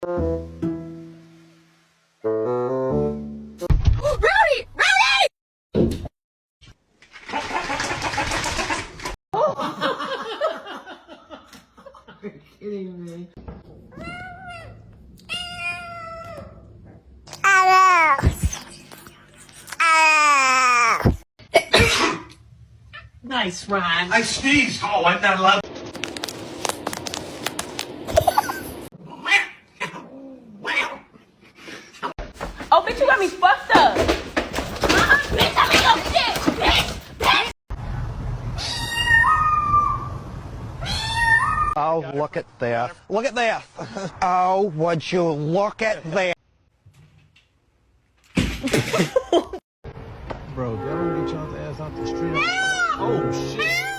Rowdy! Rowdy! Are you kidding me? Nice rhyme. I sneezed. Oh, I'm not allowed. Oh, bitch, you got me fucked up. Bitch, I'm in your shit. Bitch. Oh, look at this. Look at this. Oh, would you look at this? Bro, y'all don't get y'all's ass off the street. Oh, shit.